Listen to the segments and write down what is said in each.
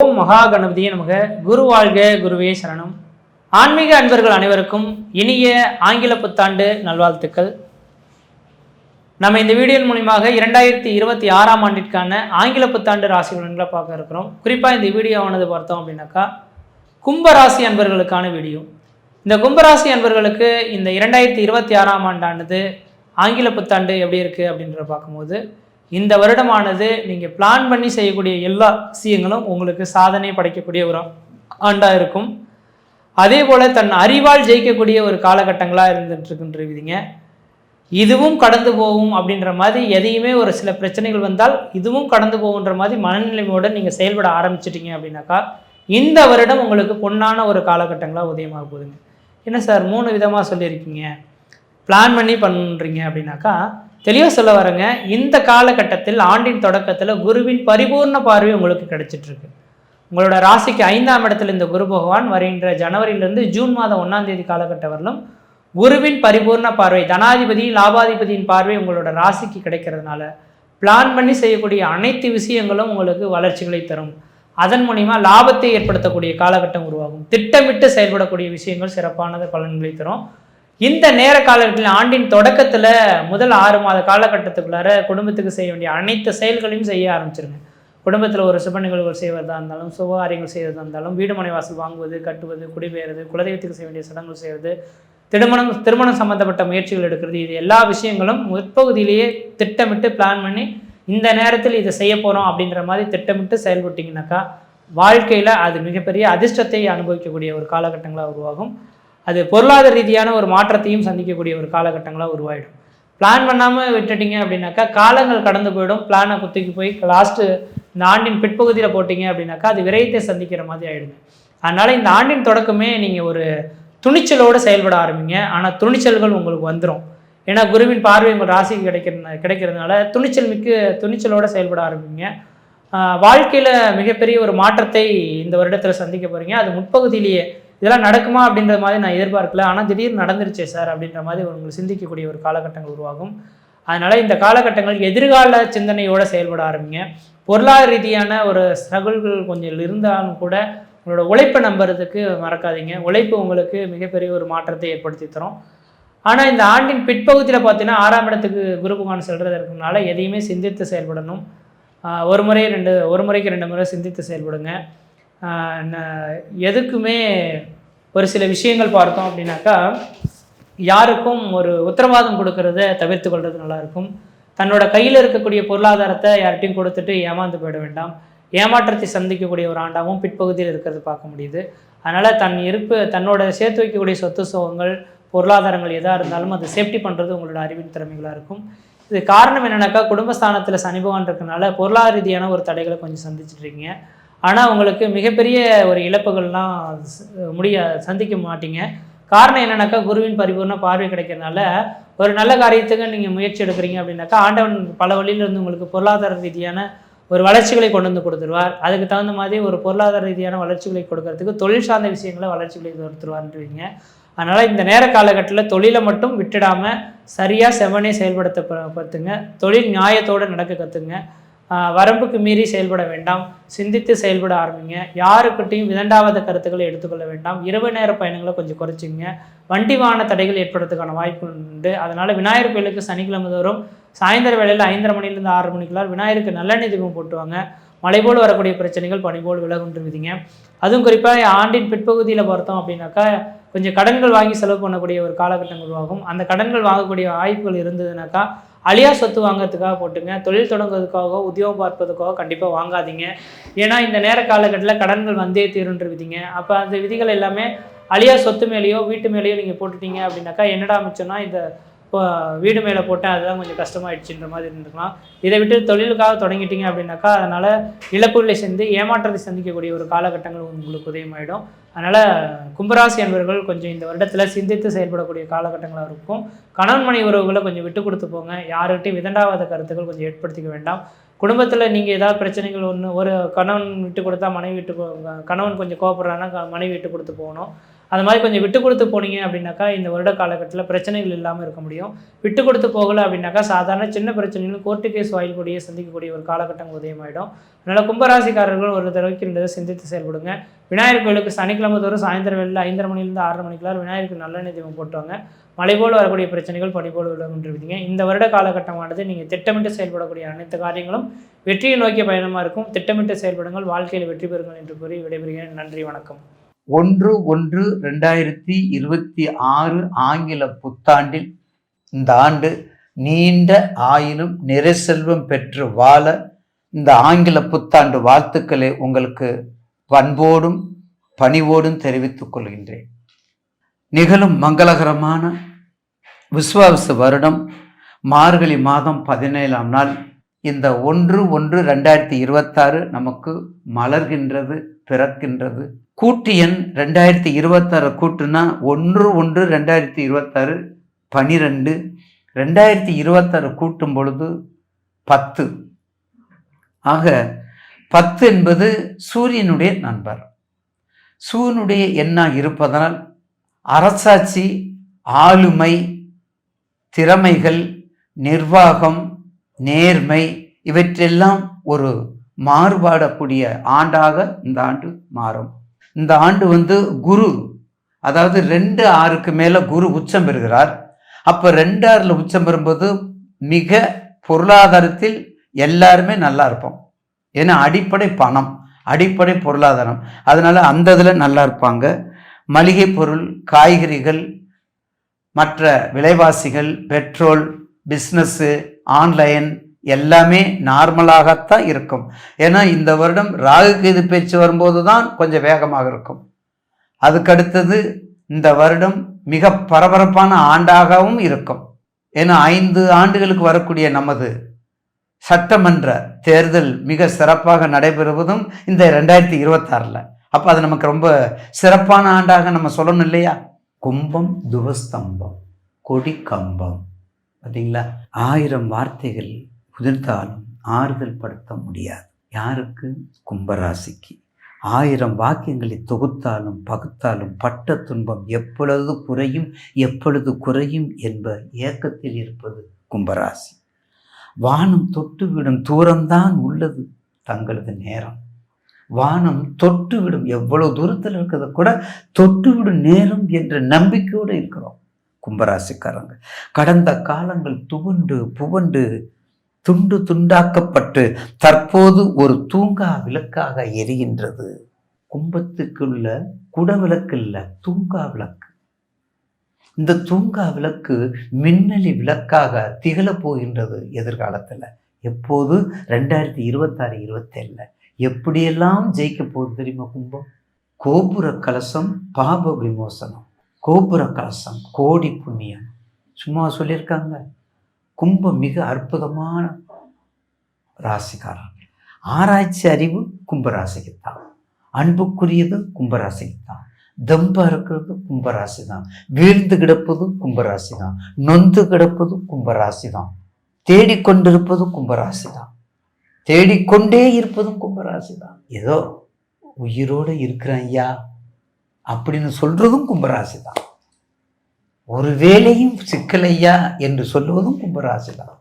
ஓம் மகா கணபதியே நமக. குரு வாழ்க, குருவே சரணம். ஆன்மீக அன்பர்கள் அனைவருக்கும் இனிய ஆங்கில புத்தாண்டு நல்வாழ்த்துக்கள். நம்ம இந்த வீடியோ மூலியமாக 2026ஆம் ஆண்டிற்கான ஆங்கில புத்தாண்டு ராசி பலன்களை பார்க்க இருக்கிறோம். குறிப்பாக இந்த வீடியோவானது பார்த்தோம் அப்படின்னாக்கா கும்பராசி அன்பர்களுக்கான வீடியோ. இந்த கும்பராசி அன்பர்களுக்கு இந்த 2026ஆம் ஆண்டானது ஆங்கில புத்தாண்டு எப்படி இருக்குது அப்படின்றத பார்க்கும்போது, இந்த வருடமானது நீங்கள் பிளான் பண்ணி செய்யக்கூடிய எல்லா விஷயங்களும் உங்களுக்கு சாதனை படைக்கக்கூடிய ஒரு ஆண்டாக இருக்கும். அதே போல் தன் அறிவால் ஜெயிக்கக்கூடிய ஒரு காலகட்டங்களாக இருந்துட்டுருக்குன்றீங்க. இதுவும் கடந்து போகும் அப்படின்ற மாதிரி எதையுமே ஒரு சில பிரச்சனைகள் வந்தால் இதுவும் கடந்து போகுன்ற மாதிரி மனநிலைமையோடு நீங்கள் செயல்பட ஆரம்பிச்சிட்டிங்க அப்படின்னாக்கா இந்த வருடம் உங்களுக்கு பொன்னான ஒரு காலகட்டங்களாக உதயமாக போகுதுங்க. என்ன சார் 3 விதமாக சொல்லியிருக்கீங்க, பிளான் பண்ணி பண்ணுறீங்க அப்படின்னாக்கா தெளிவாக சொல்ல வரங்க. இந்த காலகட்டத்தில் ஆண்டின் தொடக்கத்தில் குருவின் பரிபூர்ண பார்வை உங்களுக்கு கிடைச்சிட்ருக்கு. உங்களோட ராசிக்கு 5ஆம் இடத்துல இந்த குரு பகவான் வருகின்ற ஜனவரியிலிருந்து ஜூன் மாதம் 1ஆம் தேதி காலகட்டம் வரலும் குருவின் பரிபூர்ண பார்வை, தனாதிபதி லாபாதிபதியின் பார்வை உங்களோட ராசிக்கு கிடைக்கிறதுனால பிளான் பண்ணி செய்யக்கூடிய அனைத்து விஷயங்களும் உங்களுக்கு வளர்ச்சிகளை தரும். அதன் மூலிமா லாபத்தை ஏற்படுத்தக்கூடிய காலகட்டம் உருவாகும். திட்டமிட்டு செயல்படக்கூடிய விஷயங்கள் சிறப்பானது பலன்களை தரும். இந்த நேர காலகட்டத்தில் ஆண்டின் தொடக்கத்தில் முதல் 6 மாத காலகட்டத்துக்குள்ளார குடும்பத்துக்கு செய்ய வேண்டிய அனைத்து செயல்களையும் செய்ய ஆரம்பிச்சிருங்க. குடும்பத்தில் ஒரு சுப நிகழ்வுகள் செய்வதாக இருந்தாலும், சுபகாரியங்கள் செய்வதாக இருந்தாலும், வீடு மனை வாசல் வாங்குவது, கட்டுவது, குடிபெயர்வது, குலதெய்வத்துக்கு செய்ய வேண்டிய சடங்குகள் செய்வது, திருமணம் சம்பந்தப்பட்ட முயற்சிகள் எடுக்கிறது, இது எல்லா விஷயங்களும் முற்பகுதியிலேயே திட்டமிட்டு பிளான் பண்ணி இந்த நேரத்தில் இதை செய்ய போகிறோம் அப்படின்ற மாதிரி திட்டமிட்டு செயல்பட்டிங்கனாக்கா வாழ்க்கையில் அது மிகப்பெரிய அதிர்ஷ்டத்தை அனுபவிக்கக்கூடிய ஒரு காலகட்டங்களாக உருவாகும். அது பொருளாதார ரீதியான ஒரு மாற்றத்தையும் சந்திக்கக்கூடிய ஒரு காலகட்டங்களாக உருவாயிடும். பிளான் பண்ணாமல் விட்டுட்டிங்க அப்படின்னாக்கா காலங்கள் கடந்து போயிடும். பிளானை குத்திக்கு போய் லாஸ்ட்டு இந்த ஆண்டின் பிற்பகுதியில் போட்டிங்க அப்படின்னாக்கா அது விரயத்தை சந்திக்கிற மாதிரி ஆகிடுங்க. அதனால் இந்த ஆண்டின் தொடக்கமே நீங்கள் ஒரு துணிச்சலோடு செயல்பட ஆரம்பிங்க. ஆனால் துணிச்சல்கள் உங்களுக்கு வந்துடும். ஏன்னா குருவின் பார்வை உங்கள் ராசிக்கு கிடைக்கிறதுனால துணிச்சலோடு செயல்பட ஆரம்பிங்க. வாழ்க்கையில் மிகப்பெரிய ஒரு மாற்றத்தை இந்த வருடத்தில் சந்திக்க போகிறீங்க. அது முற்பகுதியிலேயே இதெல்லாம் நடக்குமா அப்படின்ற மாதிரி நான் எதிர்பார்க்கல, ஆனால் திடீர்னு நடந்துருச்சே சார் அப்படின்ற மாதிரி உங்களுக்கு சிந்திக்கக்கூடிய ஒரு காலகட்டங்கள் உருவாகும். அதனால் இந்த காலகட்டங்கள் எதிர்கால சிந்தனையோடு செயல்பட ஆரம்பிங்க. பொருளாதார ரீதியான ஒரு ஸ்ட்ரகிள்கள் கொஞ்சம் இருந்தாலும் கூட உங்களோட உழைப்பை நம்புறதுக்கு மறக்காதீங்க. உழைப்பு உங்களுக்கு மிகப்பெரிய ஒரு மாற்றத்தை ஏற்படுத்தி தரும். ஆனால் இந்த ஆண்டின் பிற்பகுதியில் பார்த்தீங்கன்னா 6ஆம் இடத்துக்கு குரு பகவான் செல்றது இருக்கிறதுனால எதையுமே சிந்தித்து செயல்படணும். ஒரு முறைக்கு 2 முறை சிந்தித்து செயல்படுங்க. எதுக்குமே ஒரு சில விஷயங்கள் பார்த்தோம் அப்படின்னாக்கா யாருக்கும் ஒரு உத்தரவாதம் கொடுக்கறத தவிர்த்து கொள்வது நல்லாயிருக்கும். தன்னோட கையில் இருக்கக்கூடிய பொருளாதாரத்தை யார்கிட்டையும் கொடுத்துட்டு ஏமாந்து போயிட வேண்டாம். ஏமாற்றத்தை சந்திக்கக்கூடிய ஒரு ஆண்டாகவும் பிற்பகுதியில் இருக்கிறது பார்க்க முடியுது. அதனால் தன்னோட சேர்த்து வைக்கக்கூடிய சொத்து சுகங்கள் பொருளாதாரங்கள் எதாக இருந்தாலும் அதை சேஃப்டி பண்ணுறது உங்களோட அறிவின் திறமைகளாக இருக்கும். இது காரணம் என்னென்னாக்கா குடும்பஸ்தானத்தில் சனி பகவான் இருக்கனால பொருளாதார ரீதியான ஒரு தடைகளை கொஞ்சம் சந்திச்சிட்ருக்கீங்க. ஆனால் உங்களுக்கு மிகப்பெரிய ஒரு இழப்புகள்லாம் சந்திக்க மாட்டீங்க. காரணம் என்னென்னாக்கா குருவின் பரிபூர்ண பார்வை கிடைக்கிறதுனால ஒரு நல்ல காரியத்துக்கு நீங்கள் முயற்சி எடுக்கிறீங்க அப்படின்னாக்கா ஆண்டவன் பல வழியிலிருந்து உங்களுக்கு பொருளாதார ரீதியான ஒரு வளர்ச்சிகளை கொண்டு வந்து கொடுத்துருவார். அதுக்கு தகுந்த மாதிரி ஒரு பொருளாதார ரீதியான வளர்ச்சிகளை கொடுக்கறதுக்கு தொழில் சார்ந்த விஷயங்களை வளர்ச்சிகளை கொடுத்துருவார்ன்றீங்க. அதனால் இந்த நேர காலகட்டத்தில் தொழிலை மட்டும் விட்டுடாமல் சரியாக செவனே செயல்படுத்த பார்த்துங்க. தொழில் நியாயத்தோடு நடக்க கற்றுங்க. வரம்புக்கு மீறி செயல்பட வேண்டாம். சிந்தித்து செயல்பட ஆரம்பிங்க. யாருக்கிட்டையும் விதண்டாவாத கருத்துக்களை எடுத்துக்கொள்ள வேண்டாம். இரவு நேர பயணங்களை கொஞ்சம் குறைச்சிங்க. வண்டி வாகன தடைகள் ஏற்படுறதுக்கான வாய்ப்பு உண்டு. அதனால் விநாயகர் கோயிலுக்கு சனிக்கிழமை தோறும் சாயந்தர வேளையில் 5:30 மணிலேருந்து 6 மணிக்குள்ளார் விநாயகருக்கு நல்லெண்ணெய் தீபம் போட்டுவாங்க. மழை போல் வரக்கூடிய பிரச்சனைகள் பனி போல் விலகுன்று விதிங்க. அதுவும் குறிப்பாக ஆண்டின் பிற்பகுதியில் பார்த்தோம் அப்படின்னாக்கா கொஞ்சம் கடன்கள் வாங்கி செலவு பண்ணக்கூடிய ஒரு காலகட்டம் உருவாகும். அந்த கடன்கள் வாங்கக்கூடிய வாய்ப்புகள் இருந்ததுனாக்கா அழியா சொத்து வாங்கிறதுக்காக போட்டுங்க. தொழில் தொடங்குறதுக்காக உத்தியோகம் பார்ப்பதுக்காக கண்டிப்பாக வாங்காதீங்க. ஏன்னா இந்த நேர காலகட்டத்தில் கடன்கள் வந்தே தீருன்று விதிங்க. அப்போ அந்த விதிகள் எல்லாமே அழியா சொத்து மேலேயோ வீட்டு மேலேயோ நீங்கள் போட்டுட்டீங்க அப்படின்னாக்கா என்னடா மிச்சம்னா இந்த இப்போ வீடு மேலே போட்டால் அதுதான் கொஞ்சம் கஷ்டமாயிடுச்சுன்ற மாதிரி இருந்துக்கலாம். இதை விட்டு தொழிலுக்காக தொடங்கிட்டீங்க அப்படின்னாக்கா அதனால் இழப்புகளை சேர்ந்து ஏமாற்றத்தை சந்திக்கக்கூடிய ஒரு காலகட்டங்கள் உங்களுக்கு உதயமாயிடும். அதனால் கும்பராசி அன்பர்கள் கொஞ்சம் இந்த வருடத்தில் சிந்தித்து செயல்படக்கூடிய காலகட்டங்களாக இருக்கும். கணவன் மனை உறவுகளை கொஞ்சம் விட்டு கொடுத்து போங்க. யாருக்கிட்டையும் விதண்டாவாத கருத்துக்கள் கொஞ்சம் ஏற்படுத்திக்க வேண்டாம். குடும்பத்தில் நீங்கள் ஏதாவது பிரச்சனைகள் ஒரு கணவன் விட்டு கொடுத்தா கணவன் கொஞ்சம் கோவப்படுறாங்கன்னா மனைவி விட்டு கொடுத்து போகணும். அது மாதிரி கொஞ்சம் விட்டு கொடுத்து போனீங்க அப்படின்னாக்கா இந்த வருட காலகட்டத்தில் பிரச்சனைகள் இல்லாமல் இருக்க முடியும். விட்டு கொடுத்து போகலை அப்படின்னாக்கா சாதாரண சின்ன பிரச்சனைகளும் கோர்ட்டு கேஸ் வாயில் கூடிய சந்திக்கக்கூடிய ஒரு காலகட்டம் உதயமாயிடும். அதனால் கும்பராசிக்காரர்கள் ஒரு தடவைக்கு சிந்தித்து செயல்படுங்க. விநாயகர் கோயிலுக்கு சனிக்கிழமை தோறும் சாயந்தரம் வேளையில் 5:30 மணிலேருந்து 6:30 மணிக்குள்ளார் விநாயகருக்கு நல்லெண்ணெய் தீபம் போட்டுவாங்க. மழை போல் வரக்கூடிய பிரச்சனைகள் பனி போல் விலகுன்றிருப்பீங்க. இந்த வருட காலகட்டமானது நீங்கள் திட்டமிட்டு செயல்படக்கூடிய அனைத்து காரியங்களும் வெற்றியை நோக்கிய பயணமாக இருக்கும். திட்டமிட்டு செயல்படுங்கள், வாழ்க்கையில் வெற்றி பெறுங்கள் என்று கூறி விடைபெறுகிறேன். நன்றி, வணக்கம். 1/1/2026 ஆங்கில புத்தாண்டில் இந்த ஆண்டு நீண்ட ஆயிலும் நிறை செல்வம் பெற்று வாழ இந்த ஆங்கில புத்தாண்டு வாழ்த்துக்களை உங்களுக்கு பண்போடும் பணிவோடும் தெரிவித்துக் கொள்கின்றேன். நிகழும் மங்களகரமான விஸ்வாவச வருடம் மார்கழி மாதம் 17ஆம் நாள் இந்த 1/1/2026 நமக்கு மலர்கின்றது, பிறக்கின்றது. கூட்டு எண் 2026 கூட்டுனா 1/1/2026 12, 2026 கூட்டும் பொழுது 10. ஆக 10 என்பது சூரியனுடைய நண்பர். சூரியனுடைய எண்ணாக இருப்பதனால் அரசாட்சி, ஆளுமை, திறமைகள், நிர்வாகம், நேர்மை இவற்றெல்லாம் ஒரு மாறுபாடக்கூடிய ஆண்டாக இந்த ஆண்டு மாறும். இந்த ஆண்டு குரு, அதாவது 2/6க்கு மேலே குரு உச்சம் பெறுகிறார். அப்போ 2/6ல் உச்சம் பெறும்போது மிக பொருளாதாரத்தில் எல்லாருமே நல்லா இருப்போம். ஏன்னா அடிப்படை பணம், அடிப்படை பொருளாதாரம், அதனால அந்த இதில் நல்லா இருப்பாங்க. மளிகை பொருள், காய்கறிகள், மற்ற விலைவாசிகள், பெட்ரோல், பிஸ்னஸ்ஸு, ஆன்லைன் எல்லாமே நார்மலாகத்தான் இருக்கும். ஏன்னா இந்த வருடம் ராகு கேது பேச்சு வரும்போது தான் கொஞ்சம் வேகமாக இருக்கும். அதுக்கடுத்தது இந்த வருடம் மிக பரபரப்பான ஆண்டாகவும் இருக்கும். ஏன்னா 5 ஆண்டுகளுக்கு வரக்கூடிய நமது சட்டமன்ற தேர்தல் மிக சிறப்பாக நடைபெறுவதும் இந்த 2026. அப்போ அது நமக்கு ரொம்ப சிறப்பான ஆண்டாக நம்ம சொல்லணும் இல்லையா? கும்பம் துவஸ்தம்பம், கொடி கம்பம். பார்த்தீங்களா? 1000 வார்த்தைகள் உதிர்ந்தாலும் ஆறுதல் படுத்த முடியாது. யாருக்கு? கும்பராசிக்கு. 1000 வாக்கியங்களை தொகுத்தாலும் பகுத்தாலும் பட்ட துன்பம் எப்பொழுது குறையும் என்ப ஏக்கத்தில் இருப்பது கும்பராசி. வானம் தொட்டுவிடும் தூரம்தான் உள்ளது தங்களது நேரம். வானம் தொட்டுவிடும், எவ்வளவு தூரத்தில் இருக்கிறத கூட தொட்டுவிடும் நேரம் என்ற நம்பிக்கையோடு இருக்கிறோம் கும்பராசிக்காரங்க. கடந்த காலங்கள் புவண்டு துண்டு துண்டாக்கப்பட்டு தற்போது ஒரு தூங்கா விளக்காக எரிகின்றது. கும்பத்துக்குள்ள குடவிளக்கு இல்லை, தூங்கா விளக்கு. இந்த தூங்கா விளக்கு மின்னலி விளக்காக திகழப் போகின்றது எதிர்காலத்தில். எப்போது? 2026-27. எப்படியெல்லாம் ஜெயிக்க போகுது தெரியுமா கும்பம்? கோபுர கலசம் பாப விமோசனம், கோபுர கலசம் கோடி புண்ணியம். சும்மா சொல்லியிருக்காங்க. கும்பம் மிக அற்புதமான ராசிக்காரர்கள். ஆராய்ச்சி அறிவு கும்பராசிக்குத்தான், அன்புக்குரியது கும்பராசிக்குத்தான், தம்பா இருக்கிறது கும்பராசி தான், வீழ்ந்து கிடப்பது கும்பராசி தான், நொந்து கிடப்பது கும்பராசி தான், தேடிக்கொண்டிருப்பது கும்பராசி தான், தேடிக்கொண்டே இருப்பதும் கும்பராசி தான். ஏதோ உயிரோடு இருக்கிறேன் ஐயா அப்படின்னு சொல்றதும் கும்பராசி தான். ஒரு வேலையும் சிக்கலையா என்று சொல்லுவதும் கும்பராசி தான்.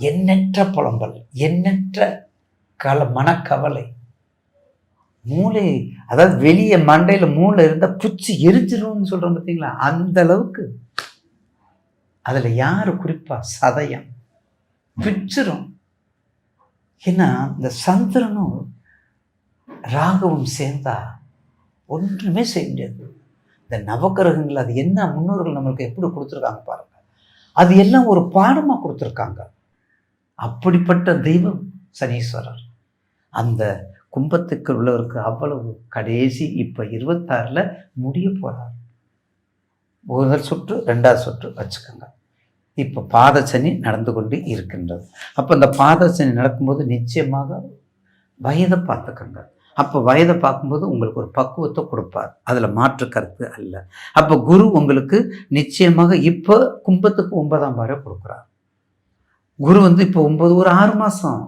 எண்ணற்ற புலம்பல், எண்ணற்ற மனக்கவலை, மூளை, அதாவது வெளியே மண்டையில மூளை இருந்தா புச்சு எரிஞ்சிரும்னு சொல்றோம் பார்த்தீங்களா? அந்த அளவுக்கு. அதுல யாரு குறிப்பா? சதயம் பிச்சிரும். ஏன்னா இந்த சந்திரனும் ராகுவும் சேர்ந்தா ஒன்றுமே செய்ய முடியாது. இந்த நவக்கிரகங்கள் அது என்ன முன்னோர்கள் நம்மளுக்கு எப்படி கொடுத்துருக்காங்க பாருங்க. அது எல்லாம் ஒரு பாடமா கொடுத்துருக்காங்க. அப்படிப்பட்ட தெய்வம் சனீஸ்வரர். அந்த கும்பத்துக்கு உள்ளவருக்கு அவ்வளவு கடைசி இப்போ 26ல் முடிய போறார். முதல் சுற்று 2வது சுற்று வச்சுக்கோங்க. இப்போ பாதசனி நடந்து கொண்டு இருக்கின்றது. அப்போ இந்த பாதசனி நடக்கும்போது நிச்சயமாக வயதை பார்த்துக்கோங்க. அப்போ வயதை பார்க்கும்போது உங்களுக்கு ஒரு பக்குவத்தை கொடுப்பார், அதில் மாற்று கருத்து அல்ல. அப்போ குரு உங்களுக்கு நிச்சயமாக இப்போ கும்பத்துக்கு 9ஆம் பாரை கொடுக்குறார். குரு இப்போ 9 ஒரு 6 மாதம்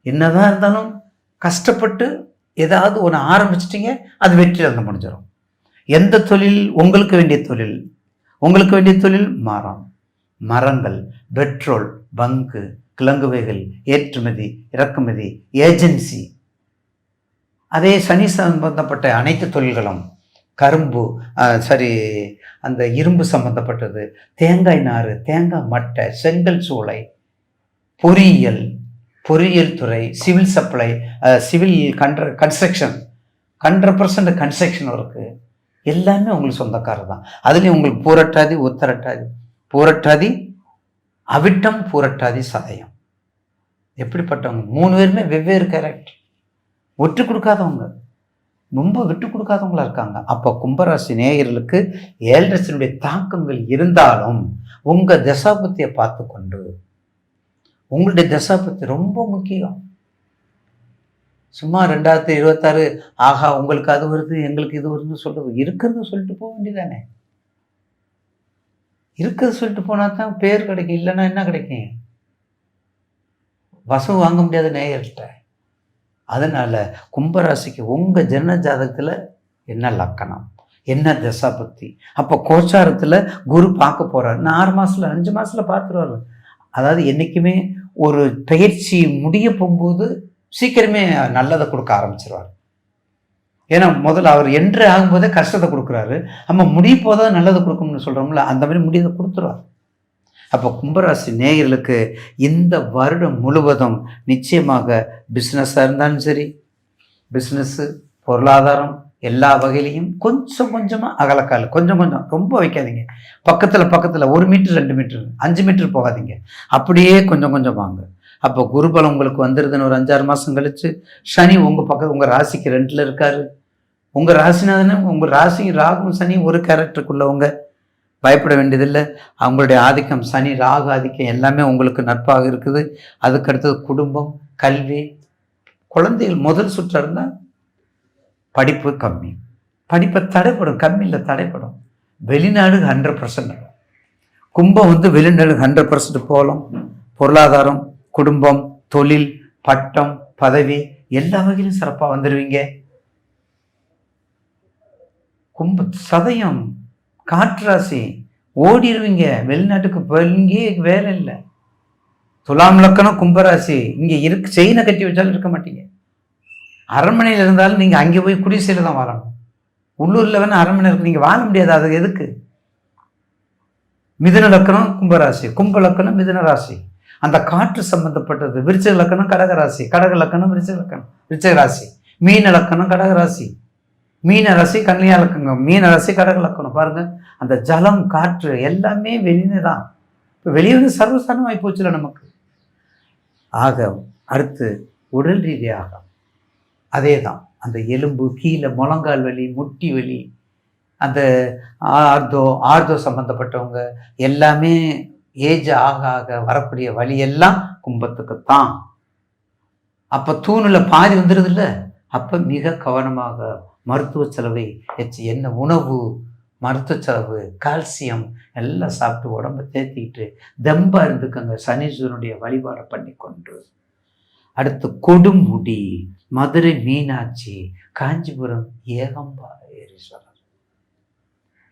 என்னதான் இருந்தாலும் கஷ்டப்பட்டு ஏதாவது ஒன்று ஆரம்பிச்சிட்டிங்க, அது வெற்றி அங்கே முடிஞ்சிடும். எந்த தொழில் உங்களுக்கு வேண்டிய தொழில்? உங்களுக்கு வேண்டிய தொழில் மரங்கள், பெட்ரோல் பங்கு, கிழங்குவைகள், ஏற்றுமதி இறக்குமதி, ஏஜென்சி. அதே சனி சம்பந்தப்பட்ட அனைத்து தொழில்களும், கரும்பு அந்த இரும்பு சம்பந்தப்பட்டது, தேங்காய் நாறு, தேங்காய் மட்டை, செங்கல் சூளை, பொறியியல் துறை, civil supply, civil construction, 100% construction work எல்லாமே உங்களுக்கு சொந்தக்காரர் தான். அதுலேயும் உங்களுக்கு பூரட்டாதி, உத்தரட்டாதி, பூரட்டாதி அவிட்டம், பூரட்டாதி சதயம். எப்படிப்பட்டவங்க? 3 பேருமே வெவ்வேறு கேரக்டர். விட்டு கொடுக்காதவங்க, ரொம்ப விட்டு கொடுக்காதவங்களா இருக்காங்க. அப்போ கும்பராசி நேயர்களுக்கு 7 தாக்கங்கள் இருந்தாலும் உங்கள் தசாபத்தியை பார்த்து கொண்டு, உங்களுடைய தசாபத்தி ரொம்ப முக்கியம். சும்மா 2026 ஆகா உங்களுக்கு அது வருது எங்களுக்கு இது வருதுன்னு சொல்றது, இருக்கிறத சொல்லிட்டு போக வேண்டியதானே. இருக்கிறது சொல்லிட்டு போனா தான் பேர் கிடைக்கும், இல்லைன்னா என்ன கிடைக்கும்? வசம் வாங்க முடியாத நேயர்கிட்ட. அதனால கும்பராசிக்கு உங்க ஜன்ம ஜாதகத்துல என்ன லக்கணம், என்ன தசாபத்தி, அப்போ கோச்சாரத்துல குரு பார்க்க போறாரு. 6 மாசத்துல 5 மாசத்துல பார்த்துருவாரு. அதாவது என்னைக்குமே ஒரு பயிற்சி முடிய போகும்போது சீக்கிரமே நல்லதை கொடுக்க ஆரம்பிச்சிருவார். ஏன்னா முதல்ல அவர் என்ட்ரு ஆகும்போதே கஷ்டத்தை கொடுக்குறாரு, நம்ம முடிய போதான் நல்லதை கொடுக்கணும்னு சொல்கிறோம்ல, அந்த மாதிரி முடியதை கொடுத்துருவார். அப்போ கும்பராசி நேயர்களுக்கு இந்த வருடம் முழுவதும் நிச்சயமாக பிஸ்னஸாக இருந்தாலும் சரி, பிஸ்னஸ்ஸு, பொருளாதாரம் எல்லா வகையிலையும் கொஞ்சம் கொஞ்சமாக அகலக்கால், கொஞ்சம் ரொம்ப வைக்காதீங்க. பக்கத்தில் 1 மீட்டர் 2 மீட்டர் 5 மீட்டர் போகாதீங்க, அப்படியே கொஞ்சம் வாங்க. அப்போ குருபலம் உங்களுக்கு வந்துடுதுன்னு ஒரு 5-6 மாதம் கழிச்சு, சனி உங்கள் ராசிக்கு 2ல் இருக்காரு. உங்கள் ராசினாதானே, உங்கள் ராசி ராகும் சனி ஒரு கேரக்டருக்குள்ளவங்க, பயப்பட வேண்டியதில்லை. அவங்களுடைய ஆதிக்கம், சனி ராகு ஆதிக்கம் எல்லாமே உங்களுக்கு நட்பாக இருக்குது. அதுக்கடுத்தது குடும்பம், கல்வி, குழந்தைகள் முதல் சுற்றாக இருந்தால் படிப்பு கம்மி, படிப்பை தடைப்படும், கம்மியில் தடைப்படும். வெளிநாடு 100%, கும்பம் வெளிநாடு 100% போகலாம். பொருளாதாரம், குடும்பம், தொழில், பட்டம், பதவி எல்லா வகையிலும் சிறப்பாக வந்துடுவீங்க. சதயம் காற்றாசி, ஓடிடுவீங்க வெளிநாட்டுக்கு, இங்கே வேலை இல்லை. துலாம் லக்கணம் கும்பராசி, இங்கே செயினை கட்டி வச்சாலும் இருக்க மாட்டீங்க. அரண்மனையில் இருந்தாலும் நீங்கள் அங்கே போய் குடிசையில் தான் வாழணும். உள்ளூரில் வேணால் அரண்மனை இருக்கு, நீங்கள் வாழ முடியாது. அது எதுக்கு? மிதுன லக்கணம் கும்பராசி, கும்ப லக்கணம் மிதுன ராசி. அந்த காற்று சம்பந்தப்பட்டது. விருச்சிக லக்கணம் கடகராசி, கடக லக்கணம் விருச்சிக ராசி. மீன லக்கணம் கடகராசி, மீன ராசி கன்னியா லக்கணம், மீன ராசி கடக லக்கணம். பாருங்க, அந்த ஜலம், காற்று எல்லாமே வெளியே தான். இப்போ வெளியே சர்வசாதாரணமாகி போச்சுல நமக்கு. ஆக அடுத்து உடல் ரீதியாக அதே தான். அந்த எலும்பு கீழே முழங்கால் வலி, முட்டி வலி, அந்த ஆர்தோ சம்பந்தப்பட்டவங்க எல்லாமே ஏஜ் ஆக வரக்கூடிய வழி எல்லாம் கும்பத்துக்குத்தான். அப்போ தூணில் பாதி வந்துடுது இல்லை. அப்போ மிக கவனமாக மருத்துவ செலவை என்ன உணவு, மருத்துவ செலவு, கால்சியம் எல்லாம் சாப்பிட்டு உடம்பை தேத்திக்கிட்டு தெம்பா இருந்துக்கங்க. சனீஸ்வரனுடைய வழிபாடை பண்ணி கொண்டு அடுத்து கொடுமுடி, மதுரை மீனாட்சி, காஞ்சிபுரம்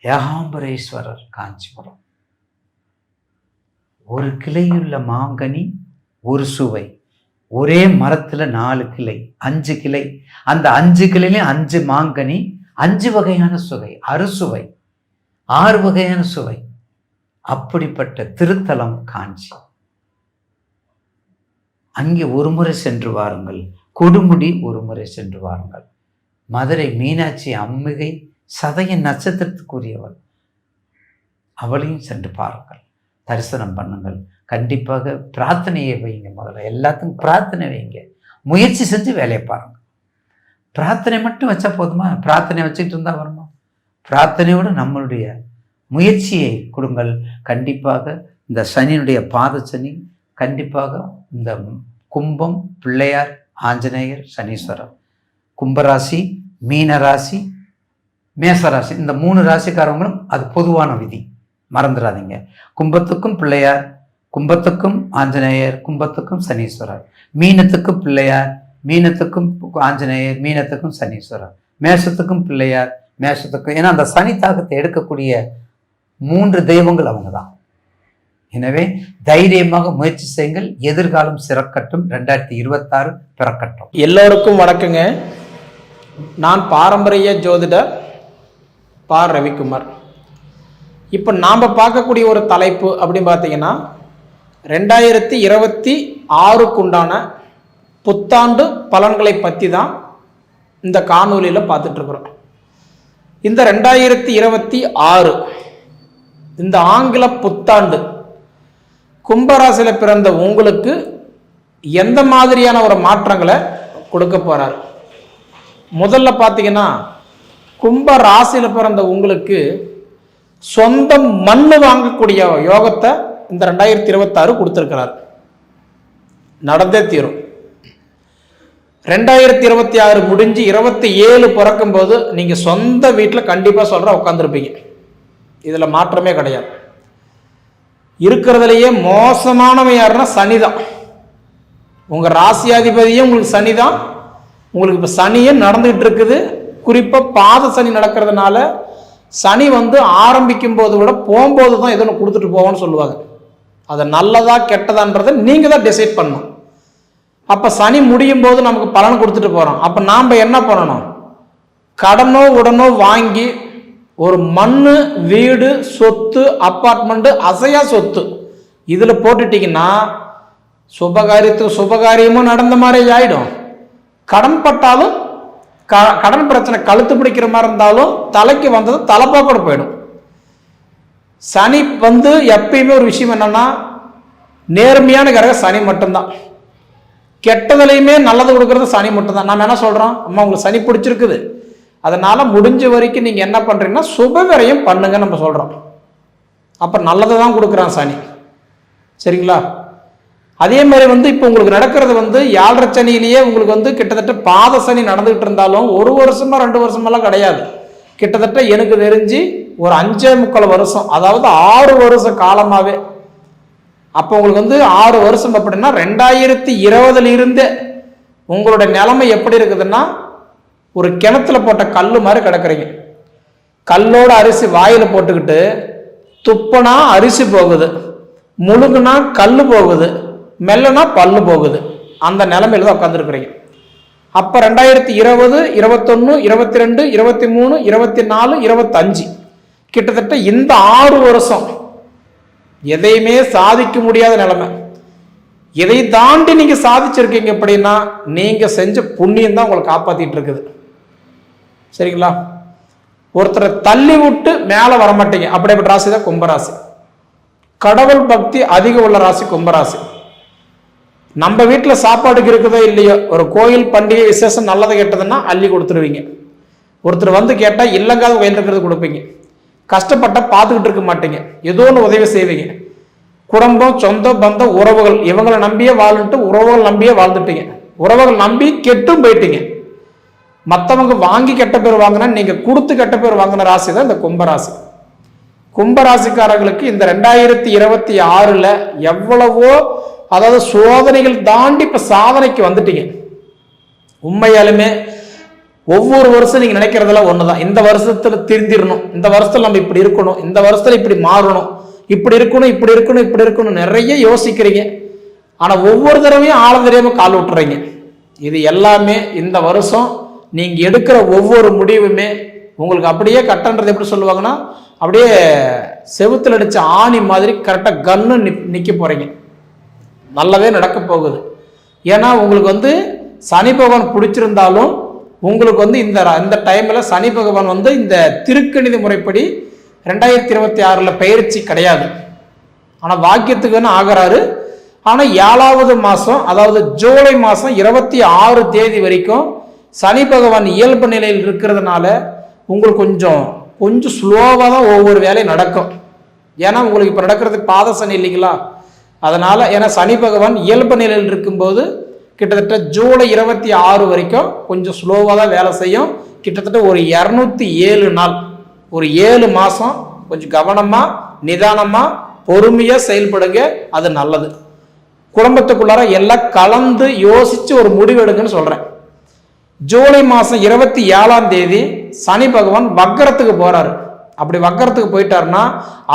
ஏகாம்பரேஸ்வரர் காஞ்சிபுரம். ஒரு கிளையுள்ள மாங்கனி ஒரு சுவை, ஒரே மரத்துல 4 கிளை 5 கிளை, அந்த 5 கிளையிலையும் 5 மாங்கனி, 5 வகையான சுவை, அறுசுவை, 6 வகையான சுவை. அப்படிப்பட்ட திருத்தலம் காஞ்சி. அங்கே ஒரு முறை சென்று வாருங்கள். கொடுமுடி ஒரு முறை சென்று வாருங்கள். மதுரை மீனாட்சி அம்பிகை சதய நட்சத்திரத்துக்குரியவள், அவளையும் சென்று பாருங்கள், தரிசனம் பண்ணுங்கள். கண்டிப்பாக பிரார்த்தனையை வைங்க. முதல்ல எல்லாத்துக்கும் பிரார்த்தனை வைங்க. முயற்சி செஞ்சு வேலையை பாருங்கள். பிரார்த்தனை மட்டும் வச்சா போதுமா? பிரார்த்தனை வச்சுக்கிட்டு இருந்தா வருமா? பிரார்த்தனையோடு நம்மளுடைய முயற்சியை கொடுங்கள். கண்டிப்பாக இந்த சனியினுடைய பாத சனி, கண்டிப்பாக இந்த கும்பம், பிள்ளையார், ஆஞ்சநேயர், சனீஸ்வரர், கும்பராசி, மீனராசி, மேசராசி, இந்த 3 ராசிக்காரங்களும் அது பொதுவான விதி, மறந்துடாதீங்க. கும்பத்துக்கும் பிள்ளையார், கும்பத்துக்கும் ஆஞ்சநேயர், கும்பத்துக்கும் சனீஸ்வரர். மீனத்துக்கும் பிள்ளையார், மீனத்துக்கும் ஆஞ்சநேயர், மீனத்துக்கும் சனீஸ்வரர். மேசத்துக்கும் பிள்ளையார், மேஷத்துக்கும். ஏன்னா அந்த சனி தாக்கத்தை எடுக்கக்கூடிய 3 தெய்வங்கள் அவங்க தான். எனவே தைரியமாக முயற்சி செய்யுங்கள். எதிர்காலம் சிறக்கட்டும். 2026 பிறக்கட்டும். எல்லோருக்கும் வணக்கங்க. நான் பாரம்பரிய ஜோதிடர் பா. ரவிக்குமார். இப்போ நாம் பார்க்கக்கூடிய ஒரு தலைப்பு அப்படின்னு பார்த்தீங்கன்னா 2026க்குண்டான புத்தாண்டு பலன்களை பற்றி தான் இந்த காணொலியில் பார்த்துட்ருக்குறோம். இந்த 2026 இந்த ஆங்கில புத்தாண்டு கும்பராசியில் பிறந்த உங்களுக்கு எந்த மாதிரியான ஒரு மாற்றங்களை கொடுக்க போகிறார்? முதல்ல பார்த்தீங்கன்னா கும்ப ராசியில் பிறந்த உங்களுக்கு சொந்த மண் வாங்கக்கூடிய யோகத்தை இந்த 2026 கொடுத்துருக்கிறார். நடந்தே தீரும். 2026 முடிஞ்சு 27 பிறக்கும்போது நீங்கள் சொந்த வீட்டில் கண்டிப்பாக சொல்கிற உட்காந்துருப்பீங்க. இதில் மாற்றமே கிடையாது. இருக்கிறதுலையே மோசமானவன் யாருன்னா சனி தான். உங்கள் ராசியாதிபதியே உங்களுக்கு சனி தான். உங்களுக்கு இப்போ சனியே நடந்துகிட்டு இருக்குது. குறிப்பாக பாத சனி நடக்கிறதுனால சனி ஆரம்பிக்கும் போது விட போகும்போது தான் எதோ ஒன்று கொடுத்துட்டு போவோன்னு சொல்லுவாங்க. அது நல்லதா கெட்டதான்றதை நீங்கள் தான் டிசைட் பண்ணணும். அப்போ சனி முடியும் போது நமக்கு பலன் கொடுத்துட்டு போகிறோம். அப்போ நாம் என்ன பண்ணணும்? கடனோ உடனோ வாங்கி ஒரு மண், வீடு, சொத்து, அப்பார்ட்மெண்ட்டு, அசையா சொத்து இதில் போட்டுட்டிங்கன்னா சுபகாரியத்துக்கு சுபகாரியமும் நடந்த மாதிரி ஆகிடும். கடன் பட்டாலும் கடன் பிரச்சனை கழுத்து பிடிக்கிற மாதிரி இருந்தாலும் தலைக்கு வந்தது தலைப்பாக்கோட போயிடும். சனி எப்பயுமே ஒரு விஷயம் என்னன்னா நேர்மையான கிரக சனி மட்டும்தான். கெட்டதுலையுமே நல்லது கொடுக்கறது சனி மட்டும்தான். நம்ம என்ன சொல்றோம்? அம்மா உங்களுக்கு சனி பிடிச்சிருக்குது, அதனால முடிஞ்ச வரைக்கும் நீங்க என்ன பண்றீங்கன்னா சுபவிரயம் பண்ணுங்க நம்ம சொல்றோம். அப்ப நல்லதை தான் கொடுக்குறான் சனி. சரிங்களா? அதே மாதிரி இப்போ உங்களுக்கு நடக்கிறது 7.5 சனியிலேயே உங்களுக்கு கிட்டத்தட்ட பாத சனி நடந்துகிட்டு இருந்தாலும் 1 வருஷமா 2 வருஷமெல்லாம் கிடையாது. கிட்டத்தட்ட எனக்கு தெரிஞ்சு ஒரு 5.25 வருஷம், அதாவது 6 வருஷ காலமாவே. அப்போ உங்களுக்கு 6 வருஷம் அப்படின்னா 2020 இருந்தே உங்களுடைய நிலைமை எப்படி இருக்குதுன்னா ஒரு கிணத்துல போட்ட கல்லு மாதிரி கிடக்குறீங்க. கல்லோட அரிசி வாயில போட்டுக்கிட்டு துப்புனா அரிசி போகுது, முழுகுனா கல்லு போகுது, மெல்லனா பல்லு போகுது. அந்த நிலைமையில தான் உட்காந்துருக்குறீங்க. அப்ப 2020, 21, 22, 23, 24, 25 கிட்டத்தட்ட இந்த 6 வருஷம் எதையுமே சாதிக்க முடியாத நிலைமை. எதை தாண்டி நீங்க சாதிச்சிருக்கீங்க அப்படின்னா நீங்க செஞ்ச புண்ணியம் தான் உங்களை காப்பாத்திட்டு இருக்குது. சரிங்களா? ஒருத்தரை தள்ளி விட்டு மேல வரமாட்டீங்க. அப்படிப்பட்ட ராசி தான் கும்பராசி. கடவுள் பக்தி அதிகம் உள்ள ராசி கும்பராசி. நம்ம வீட்டில் சாப்பாடுக்கு இருக்குதோ இல்லையோ, ஒரு கோயில் பண்டிகை விசேஷம் நல்லதை கெட்டதுன்னா அள்ளி கொடுத்துருவீங்க. ஒருத்தர் கேட்டால் இல்லங்காத கோயில் இருக்கிறது கொடுப்பீங்க. கஷ்டப்பட்ட பார்த்துக்கிட்டு இருக்க மாட்டீங்க, ஏதோ ஒன்று உதவி செய்வீங்க. குடும்பம், சொந்த பந்தம், உறவுகள் இவங்களை நம்பியே வாழ்ந்துட்டு உறவுகள் நம்பியே வாழ்ந்துட்டீங்க. உறவுகள் நம்பி கெட்டும் போயிட்டீங்க. மற்றவங்க வாங்கி கெட்ட பேர் வாங்கினா நீங்கள் கொடுத்து கெட்ட பேர் வாங்கின ராசி தான் இந்த கும்பராசி. கும்பராசிக்காரர்களுக்கு இந்த 2026 எவ்வளவோ, அதாவது சோதனைகள் தாண்டி இப்ப சாதனைக்கு வந்துட்டீங்க. உண்மையாலுமே ஒவ்வொரு வருஷம் நீங்க நினைக்கிறதெல்லாம் ஒண்ணுதான். இந்த வருஷத்துல திருந்திரணும், இந்த வருஷத்துல நம்ம இப்படி இருக்கணும், இந்த வருஷத்துல இப்படி மாறணும், இப்படி இருக்கணும், இப்படி இருக்கணும், இப்படி இருக்கணும், நிறைய யோசிக்கிறீங்க. ஆனா ஒவ்வொரு தடவையும் ஆழம் தெரியாம கால் விட்டுறீங்க. இது எல்லாமே இந்த வருஷம் நீங்க எடுக்கிற ஒவ்வொரு முடிவுமே உங்களுக்கு அப்படியே கட்டன்றது எப்படி சொல்லுவாங்கன்னா அப்படியே செவுத்துல அடிச்ச ஆணி மாதிரி கரெக்டா கன்னு நிக்க போறீங்க. நல்லவே நடக்க போகுது. ஏன்னா உங்களுக்கு சனி பகவான் பிடிச்சிருந்தாலும் உங்களுக்கு இந்த டைம்ல சனி பகவான் இந்த திருக்கணித முறைப்படி 2026 பயிற்சி கிடையாது. ஆனா வாக்கியத்துக்குன்னு ஆகிறாரு. ஆனா 7வது மாசம், அதாவது ஜூலை மாசம் 26 தேதி வரைக்கும் சனி பகவான் இயல்பு நிலையில் இருக்கிறதுனால உங்களுக்கு கொஞ்சம் ஸ்லோவாக தான் ஒவ்வொரு வேலையும் நடக்கும். ஏன்னா உங்களுக்கு இப்போ நடக்கிறது பாத சனி இல்லைங்களா? அதனால ஏன்னா சனி பகவான் இயல்பு நிலையில் இருக்கும்போது கிட்டத்தட்ட ஜூலை 26 வரைக்கும் கொஞ்சம் ஸ்லோவாக தான் வேலை செய்யும். கிட்டத்தட்ட ஒரு 207 நாள், ஒரு 7 மாதம் கொஞ்சம் கவனமாக நிதானமாக பொறுமையாக செயல்படுங்க. அது நல்லது. குடும்பத்துக்குள்ளார எல்லாம் கலந்து யோசித்து ஒரு முடிவு எடுங்கன்னு சொல்கிறேன். ஜூலை மாதம் 27ஆம் தேதி சனி பகவான் வக்கரத்துக்கு போறாரு. அப்படி வக்கரத்துக்கு போயிட்டாருன்னா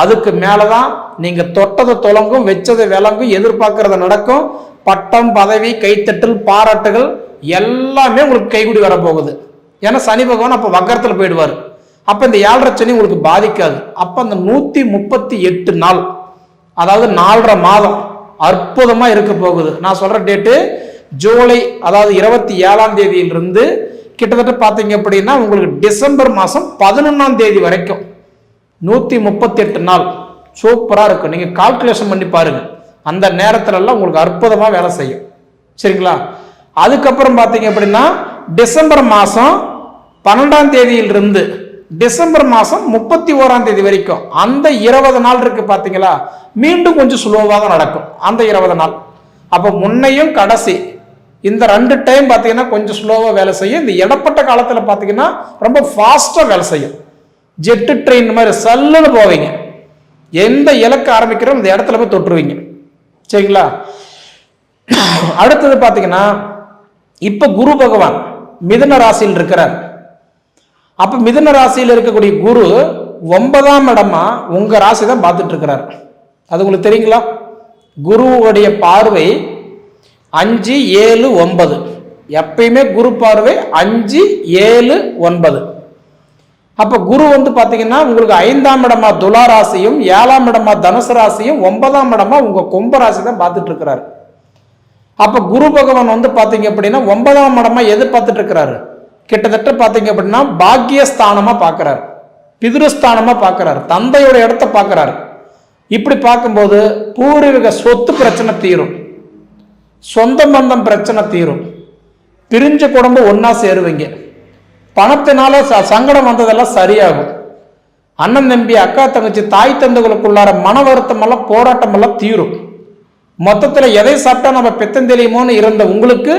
அதுக்கு மேலதான் நீங்க தொட்டதை தொலங்கும், வச்சதை விளங்கும், எதிர்பார்க்கறத நடக்கும். பட்டம், பதவி, கைத்தட்டல், பாராட்டுகள் எல்லாமே உங்களுக்கு கைகூடி வரப்போகுது. ஏன்னா சனி பகவான் அப்ப வக்கரத்துல போயிடுவார். அப்ப இந்த 7.5 சனி உங்களுக்கு பாதிக்காது. அப்ப அந்த 138 நாள், அதாவது 4.5 மாதம் அற்புதமா இருக்க போகுது. நான் சொல்ற டேட்டு ஜூலை, அதாவது 27ஆம் தேதியிலிருந்து கிட்டத்தட்ட பார்த்தீங்க அப்படின்னா உங்களுக்கு டிசம்பர் மாதம் 11ஆம் தேதி வரைக்கும் 138 நாள் சூப்பராக இருக்கும். நீங்கள் கால்குலேஷன் பண்ணி பாருங்க. அந்த நேரத்துல எல்லாம் உங்களுக்கு அற்புதமாக வேலை செய்யும். சரிங்களா? அதுக்கப்புறம் பார்த்தீங்க அப்படின்னா டிசம்பர் மாதம் 12ஆம் தேதியிலிருந்து டிசம்பர் மாதம் 31ஆம் தேதி வரைக்கும் அந்த 20 நாள் இருக்கு பார்த்தீங்களா, மீண்டும் கொஞ்சம் ஸ்லோவாக தான் நடக்கும் அந்த 20 நாள். அப்போ முன்னையும் கடைசி இந்த 2 டைம் பார்த்தீங்கன்னா கொஞ்சம் ஸ்லோவாக வேலை செய்யும். இந்த இடப்பட்ட காலத்தில் பார்த்தீங்கன்னா ரொம்ப ஃபாஸ்ட்டாக வேலை செய்யும். ஜெட்டு ட்ரெயின் மாதிரி சல்லுன்னு போவீங்க. எந்த இலக்கு ஆரம்பிக்கிறோம் இந்த இடத்துல போய் தொட்டுருவீங்க. சரிங்களா? அடுத்தது பார்த்தீங்கன்னா இப்போ குரு பகவான் மிதுன ராசியில் இருக்கிறார். அப்போ மிதுன ராசியில் இருக்கக்கூடிய குரு 9ஆம் இடமா உங்க ராசி தான் பார்த்துட்டு இருக்கிறார். அது உங்களுக்கு தெரியுங்களா? குருவுடைய பார்வை 5, 7, 9. எப்பயுமே குரு பார்வை 5, 7, 9. அப்ப குரு வந்து பாத்தீங்கன்னா உங்களுக்கு 5ஆம் இடமா துலா ராசியும், 7ஆம் இடமா தனுசு ராசியும், 9ஆம் இடமா உங்க கும்ப ராசி தான் பார்த்துட்டு இருக்கிறாரு. அப்ப குரு பகவான் வந்து பாத்தீங்க அப்படின்னா 9ஆம் இடமா எது பார்த்துட்டு இருக்கிறாரு? கிட்டத்தட்ட பாத்தீங்க அப்படின்னா பாக்கியஸ்தானமா பார்க்கிறார், பிதுருஸ்தானமா பார்க்கிறார், தந்தையோட இடத்த பார்க்கிறாரு. இப்படி பார்க்கும்போது பூர்வீக சொத்து பிரச்சனை தீரும், சொந்த பந்தம் பிரச்சனை தீரும், பிரிஞ்ச குடும்பம் ஒன்னா சேருவீங்க, பணத்தினால சங்கடம் வந்ததெல்லாம் சரியாகும், அண்ணன் தம்பி, அக்கா தங்கச்சி, தாய் தந்தைகளுக்குள்ளார மன வருத்தம் எல்லாம், போராட்டம் எல்லாம் தீரும். மொத்தத்துல எதை சாப்பிட்டா நம்ம பித்தம் தெளியுமோன்னு இருந்த உங்களுக்கு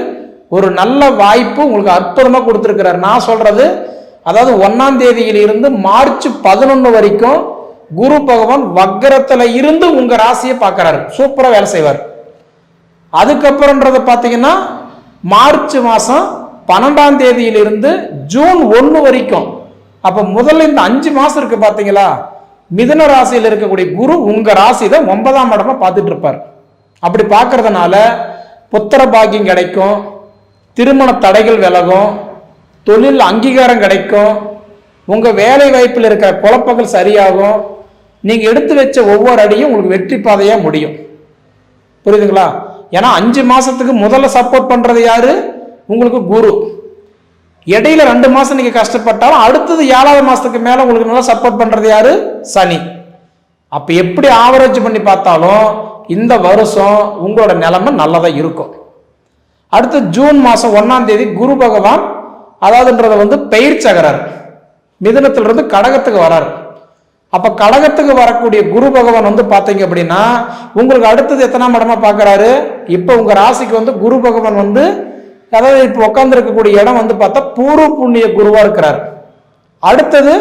ஒரு நல்ல வாய்ப்பு உங்களுக்கு அற்புதமா கொடுத்திருக்கிறார். நான் சொல்றது அதாவது 1ஆம் தேதியில் இருந்து மார்ச் 11 வரைக்கும் குரு பகவான் வக்கரத்துல இருந்து உங்க ராசியை பார்க்கிறாரு. சூப்பரா வேலை செய்வார். அதுக்கப்புறம்ன்றது பார்த்தீங்கன்னா மார்ச் மாதம் 12ஆம் தேதியிலிருந்து ஜூன் 1 வரைக்கும். அப்போ முதல்ல இந்த 5 மாதம் இருக்கு பார்த்தீங்களா, மிதுன ராசியில் இருக்கக்கூடிய குரு உங்க ராசி தான் 9ஆம் இடமா பார்த்துட்டு இருப்பார். அப்படி பார்க்கறதுனால புத்திர பாக்கியம் கிடைக்கும், திருமண தடைகள் விலகும், தொழில் அங்கீகாரம் கிடைக்கும், உங்க வேலை வாய்ப்பில் இருக்கிற குழப்பங்கள் சரியாகும், நீங்க எடுத்து வச்ச ஒவ்வொரு அடியும் உங்களுக்கு வெற்றி பாதையா முடியும். புரியுதுங்களா? ஏன்னா 5 மாசத்துக்கு முதல்ல சப்போர்ட் பண்றது யாரு? உங்களுக்கு குரு. இடையில 2 மாசம் நீங்க கஷ்டப்பட்டாலும் அடுத்தது 7ஆவது மாசத்துக்கு மேல உங்களுக்கு நல்லா சப்போர்ட் பண்றது யாரு? சனி. அப்ப எப்படி ஆவரேஜ் பண்ணி பார்த்தாலும் இந்த வருஷம் உங்களோட நிலைமை நல்லதா இருக்கும். அடுத்து ஜூன் மாசம் 1ஆம் தேதி குரு பகவான் அதாவதுன்றத வந்து பயிற்சியாகிறார், மிதுனத்திலிருந்து கடகத்துக்கு வராரு. அப்ப கடகத்துக்கு வரக்கூடிய குரு பகவான் வந்து பாத்தீங்க அப்படின்னா உங்களுக்கு அடுத்தது எத்தனாம் இடமா பாக்குறாரு? இப்ப உங்க ராசிக்கு வந்து குரு பகவான் வந்து அதாவது இப்ப உட்கார்ந்து இருக்கக்கூடிய இடம் வந்து பார்த்தா பூர்வ புண்ணிய குருவா இருக்கிறார். அடுத்தது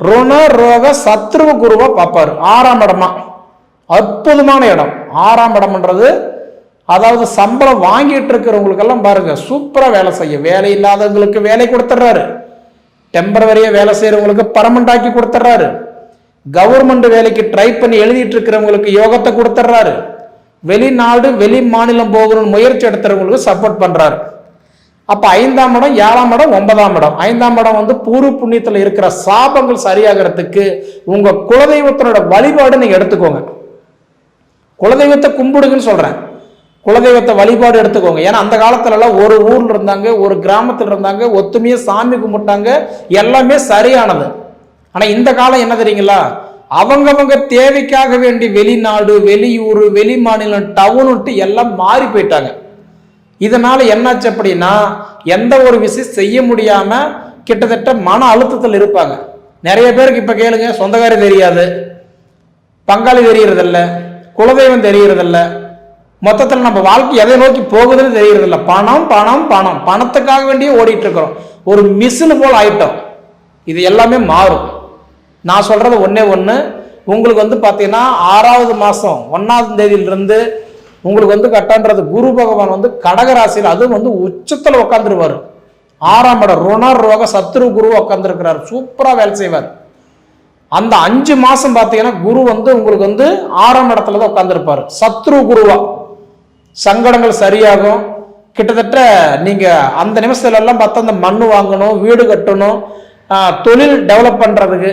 ருண ரோக சத்ருவ குருவா பார்ப்பாரு 6ஆம் இடமா. அற்புதமான இடம் 6ஆம் இடம்ன்றது. அதாவது சம்பளம் வாங்கிட்டு இருக்கிறவங்களுக்கெல்லாம் பாருங்க சூப்பரா வேலை செய்ய, வேலை இல்லாதவங்களுக்கு வேலை கொடுத்துட்றாரு, டெம்பரவரியா வேலை செய்யறவங்களுக்கு பர்மனன்ட் ஆக்கி கொடுத்துட்றாரு, கவர்மெண்ட் வேலைக்கு ட்ரை பண்ணி எழுதிட்டு இருக்கிறவங்களுக்கு யோகத்தை கொடுத்துட்றாரு, வெளிநாடு வெளி மாநிலம் போகணும்னு முயற்சி எடுத்துறவங்களுக்கு சப்போர்ட் பண்றாரு. அப்ப 5ஆம் இடம், 7ஆம் இடம், 9ஆம் இடம். 5ஆம் இடம் வந்து பூர்வ புண்ணியத்துல இருக்கிற சாபங்கள் சரியாகிறதுக்கு உங்க குலதெய்வத்தினோட வழிபாடு நீங்க எடுத்துக்கோங்க. குலதெய்வத்தை கும்பிடுங்கன்னு சொல்றேன். குலதெய்வத்தை வழிபாடு எடுத்துக்கோங்க. ஏன்னா அந்த காலத்துல எல்லாம் ஒரு ஊர்ல இருந்தாங்க, ஒரு கிராமத்துல இருந்தாங்க, ஒத்துமையா சாமி கும்பிட்டாங்க, எல்லாமே சரியானது. ஆனா இந்த காலம் என்ன தெரியுங்களா, அவங்கவங்க தேவைக்காக வேண்டி வெளிநாடு வெளியூர் வெளி மாநிலம் டவுனுட்டு எல்லாம் மாறி போயிட்டாங்க. இதனால என்னாச்சு அப்படின்னா எந்த ஒரு விஷயம் செய்ய முடியாம கிட்டத்தட்ட மன அழுத்தத்தில் இருப்பாங்க. நிறைய பேருக்கு இப்ப கேளுங்க, சொந்தக்காரி தெரியாது, பங்காளி தெரியறதில்ல, குலதெய்வம் தெரியறதில்ல, மொத்தத்தில் நம்ம வாழ்க்கை எதை நோக்கி போகுதுன்னு தெரியறதில்ல. பணம் பணம் பணம், பணத்துக்காக வேண்டியே ஓடிட்டு இருக்கிறோம். ஒரு மிஷின் போல் ஆயிட்டோம். இது எல்லாமே மாறும். நான் சொல்றது ஒன்னே ஒன்று, உங்களுக்கு வந்து பார்த்தீங்கன்னா 6ஆவது மாதம் 1ஆம் தேதியிலிருந்து உங்களுக்கு வந்து கட்டன்றது குரு பகவான் வந்து கடகராசியில் அதுவும் வந்து உச்சத்தில் உட்காந்துருவார். 6ஆம் இடம் ருண ரோக சத்ரு குரு உட்காந்துருக்கிறார். சூப்பரா வேலை செய்வார். அந்த 5 மாசம் பார்த்தீங்கன்னா குரு உங்களுக்கு 6ஆம் இடத்துல தான் உட்காந்துருப்பாரு. சத்ரு குருவா சங்கடங்கள் சரியாகும். கிட்டத்தட்ட நீங்க அந்த நிமிஷத்துல எல்லாம் பார்த்தா அந்த மண்ணு வாங்கணும், வீடு கட்டணும், தொழில் டெவலப் பண்றதுக்கு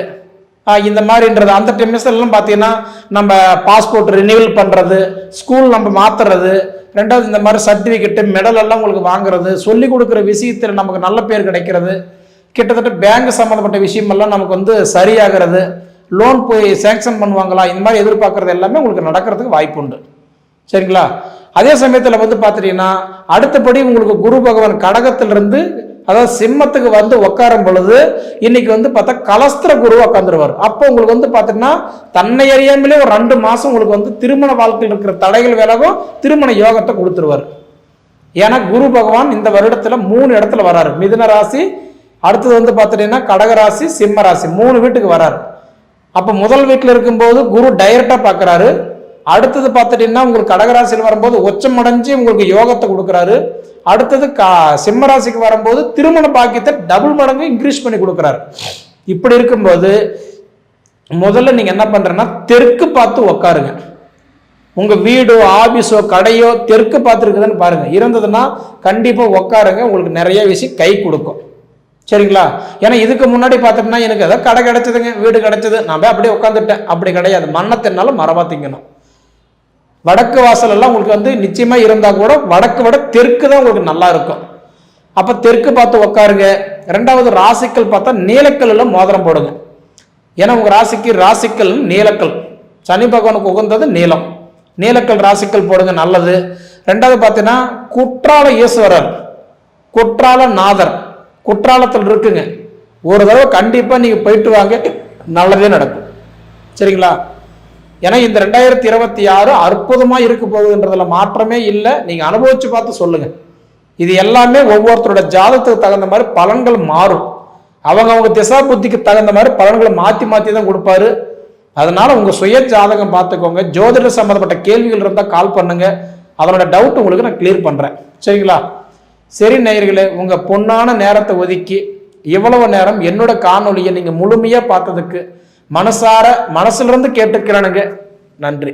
இந்த மாதிரின்றது அந்த நிமிஷத்துல எல்லாம் பார்த்தீங்கன்னா நம்ம பாஸ்போர்ட் ரினியூவல் பண்றது, ஸ்கூல் நம்ம மாத்துறது, ரெண்டாவது இந்த மாதிரி சர்டிஃபிகேட்டு மெடல் எல்லாம் உங்களுக்கு வாங்குறது, சொல்லி கொடுக்குற விஷயத்தில் நமக்கு நல்ல பேர் கிடைக்கிறது, கிட்டத்தட்ட பேங்க் சம்மந்தப்பட்ட விஷயமெல்லாம் நமக்கு சரியாகிறது, லோன் போய் சேங்ஷன் பண்ணுவாங்களா, இந்த மாதிரி எதிர்பார்க்கறது எல்லாமே உங்களுக்கு நடக்கிறதுக்கு வாய்ப்பு உண்டு. சரிங்களா? அதே சமயத்தில் பார்த்துட்டீங்கன்னா அடுத்தபடி உங்களுக்கு குரு பகவான் கடகத்திலிருந்து அதாவது சிம்மத்துக்கு உட்காரும் பொழுது இன்னைக்கு பார்த்தா கலஸ்திர குரு உட்காந்துருவார். அப்போ உங்களுக்கு பார்த்துட்டீங்கன்னா தன்னை அறியாமலே ஒரு 2 மாசம் உங்களுக்கு திருமண வாழ்க்கையில் இருக்கிற தடைகள் விலகும், திருமண யோகத்தை கொடுத்துருவார். ஏன்னா குரு பகவான் இந்த வருடத்துல 3 இடத்துல வராரு. மிதுன ராசி, அடுத்தது பார்த்துட்டீங்கன்னா கடகராசி, சிம்ம ராசி, 3 வீட்டுக்கு வராரு. அப்ப முதல் வீட்டில் இருக்கும்போது குரு டைரக்டா பாக்குறாரு. அடுத்தது பார்த்துட்டீங்கன்னா உங்களுக்கு கடகராசியில் வரும்போது உச்சம் அடைஞ்சு உங்களுக்கு யோகத்தை கொடுக்குறாரு. அடுத்தது சிம்ம ராசிக்கு வரும்போது திருமண பாக்கியத்தை டபுள் மடங்கு இன்க்ரீஸ் பண்ணி கொடுக்குறாரு. இப்படி இருக்கும்போது முதல்ல நீங்க என்ன பண்றேன்னா தெற்கு பார்த்து உக்காருங்க. உங்க வீடோ ஆபீஸோ கடையோ தெற்கு பார்த்து இருக்குதுன்னு பாருங்க. இருந்ததுன்னா கண்டிப்பா உக்காருங்க, உங்களுக்கு நிறைய விஷயம் கை கொடுக்கும். சரிங்களா? ஏன்னா இதுக்கு முன்னாடி பார்த்துட்டோம்னா எனக்கு ஏதாவது கடை கிடைச்சதுங்க, வீடு கிடைச்சது, நான் அப்படியே உட்காந்துட்டேன், அப்படி கிடையாது. மண்ணத்தினாலும் மரபா திங்கணும். வடக்கு வாசல் எல்லாம் உங்களுக்கு நிச்சயமா இருந்தா கூட வடக்கு விட தெற்கு தான் உங்களுக்கு நல்லா இருக்கும். அப்ப தெற்கு பார்த்து உட்காருங்க. 2வது ராசிக்கல் பார்த்தா நீலக்கல் எல்லாம் மோதிரம் போடுங்க. ஏன்னா உங்க ராசிக்கல் நீலக்கல், சனி பகவானுக்கு உகந்தது நீலம். நீலக்கல் ராசிக்கல் போடுங்க, நல்லது. 2வது பார்த்தீங்கன்னா குற்றால ஈஸ்வரர், குற்றால நாதர் குற்றாலத்தில் இருக்குங்க. ஒரு தடவை கண்டிப்பா நீங்க போயிட்டு வாங்க, நல்லதே நடக்கும். சரிங்களா? ஏன்னா இந்த 2026 அற்புதமா இருக்க போகுதுன்றதுல மாற்றமே இல்லை. நீங்க அனுபவிச்சு பார்த்து சொல்லுங்க. இது எல்லாமே ஒவ்வொருத்தரோட ஜாதகத்துக்கு தகுந்த மாதிரி பலன்கள் மாறும். அவங்க திசா புத்திக்கு தகுந்த மாதிரி பலன்களை மாத்தி தான் கொடுப்பாரு. அதனால உங்க சுய ஜாதகம் பார்த்துக்கோங்க. ஜோதிட சம்பந்தப்பட்ட கேள்விகள் இருந்தா கால் பண்ணுங்க, அதனோட டவுட் உங்களுக்கு நான் கிளியர் பண்றேன். சரிங்களா? சரி நேயர்களே, உங்க பொன்னான நேரத்தை ஒதுக்கி இவ்வளவு நேரம் என்னோட காணொலியை நீங்க முழுமையா பார்த்ததுக்கு மனசுல இருந்து கேட்டுக்கிறேனுங்க. நன்றி.